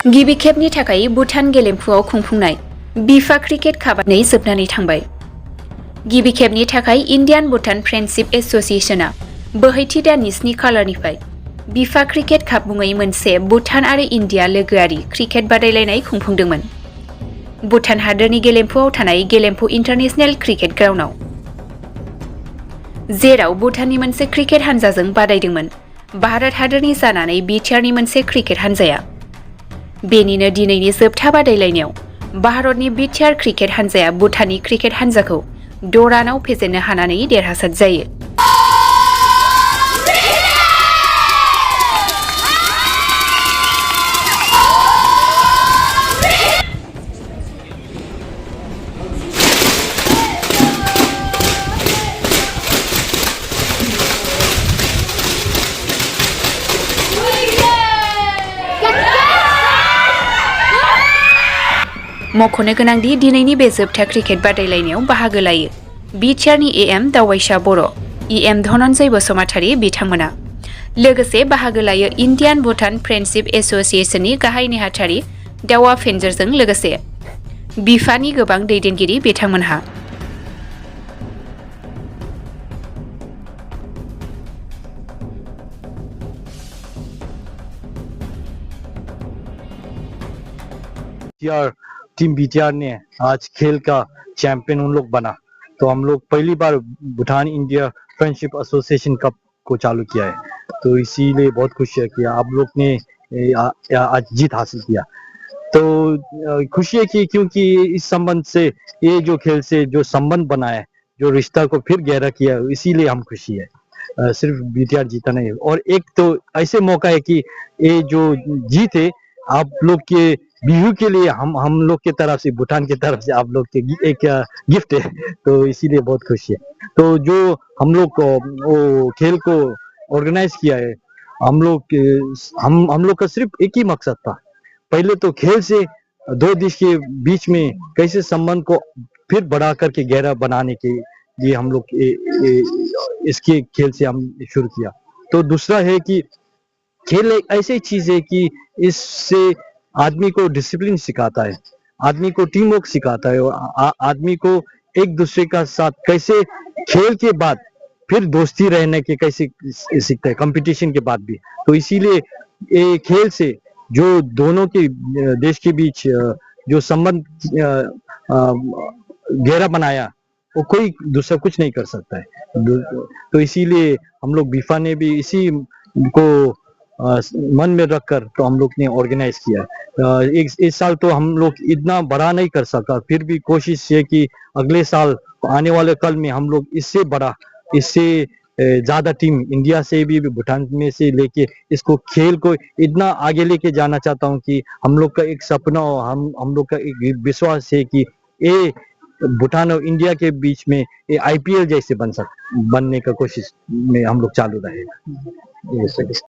गिबि खेबनि थाखाय भुटान गेलेमफुआव खुंफुंनाय बिफा क्रिकेट कापआ जोबनानै थांबाय। गिबि खेबनि थाखाय इन्डियान भुटान फ्रेन्डशिप एसोसिएशनआ बोहैथि दाननि 7 खालारनिफ्राय बिफा क्रिकेट काप मुङै मोनसे भुटान आरो इन्डिया लोगोआरि क्रिकेट बादायलायनाय खुंफुंदोंमोन। भुटान हादोरनि गेलेमफुआव थानाय गेलेमफु इन्टारनेशनेल क्रिकेट ग्राउन्डआव, जेराव भुटाननि मोनसे क्रिकेट हानजाजों बादायदोंमोन भारत हादोरनि जानानै बिटिआरनि मोनसे क्रिकेट हानजाया। बेनिनो दिनैनि जोबथा बादायलायनायाव भारतनि बिटिआर क्रिकेट हानजाया भुटाननि क्रिकेट हानजाखौ 6 रानाव फेजेननो हानानै देरहासार जायो। मख'नो गोनांदि दिनैनि बे जोबथा क्रिकेट बादायलायनायाव बाहागो लायो बिटिआरनि एएम दावबायसा बर', इएम धनन्जय बसुमतारी बिथांमोना। लोगोसे बाहागो लायो इन्डियान भुटान फ्रेन्डशिप एसोसिएशननि गाहाय नेहाथारि दावा फेन्जरजों लोगोसे बिफानि गोबां दैदेनगिरि बिथांमोनहा। टीम बीटीआर ने आज खेल का चैंपियन उन लोग बना, तो हम लोग पहली बार Bhutan India friendship association cup को चालू किया है, तो इसीलिए बहुत खुशी है कि आप लोग ने आज जीत हासिल किया। तो खुशी है कि क्योंकि इस संबंध से ये जो खेल से जो संबंध बना है, जो रिश्ता को फिर गहरा किया, इसीलिए हम खुशी है। सिर्फ बीटीआर जीता नहीं, और एक तो ऐसे मौका है कि ये जो जीत है आप लोग के बिहू के लिए हम लोग के तरफ से, भूटान की तरफ से आप लोग के एक गिफ्ट है, तो इसीलिए बहुत खुशी है। तो जो हम लोग वो खेल को ऑर्गेनाइज किया है, हम लोग का सिर्फ एक ही मकसद था, पहले तो खेल से दो देश के बीच में कैसे संबंध को फिर बढ़ा करके गहरा बनाने के लिए हम लोग इसके खेल से हम शुरू किया। तो दूसरा है कि खेल एक ऐसी चीज है कि इससे आदमी को डिसिप्लिन सिखाता है, आदमी को टीम वर्क सिखाता है, और आदमी को एक दूसरे का साथ कैसे खेल के बाद फिर दोस्ती रहने के कैसे सीखता है, कंपटीशन के बाद भी। तो इसीलिए ये खेल से जो दोनों के देश के बीच जो संबंध गहरा बनाया, वो कोई दूसरा कुछ नहीं कर सकता है। तो इसीलिए हम लोग बीफा ने भी इसी को मन में रखकर तो हम लोग ने ऑर्गेनाइज किया। इस साल तो हम लोग इतना बड़ा नहीं कर सका, फिर भी कोशिश है कि अगले साल आने वाले कल में हम लोग इससे बड़ा, इससे ज्यादा टीम इंडिया से भी भूटान में से लेके इसको खेल को इतना आगे लेके जाना चाहता हूँ कि हम लोग का एक सपना और हम लोग का एक विश्वास है कि ये भूटान और इंडिया के बीच में ये आईपीएल जैसे बनने का कोशिश में हम लोग चालू रहेगा।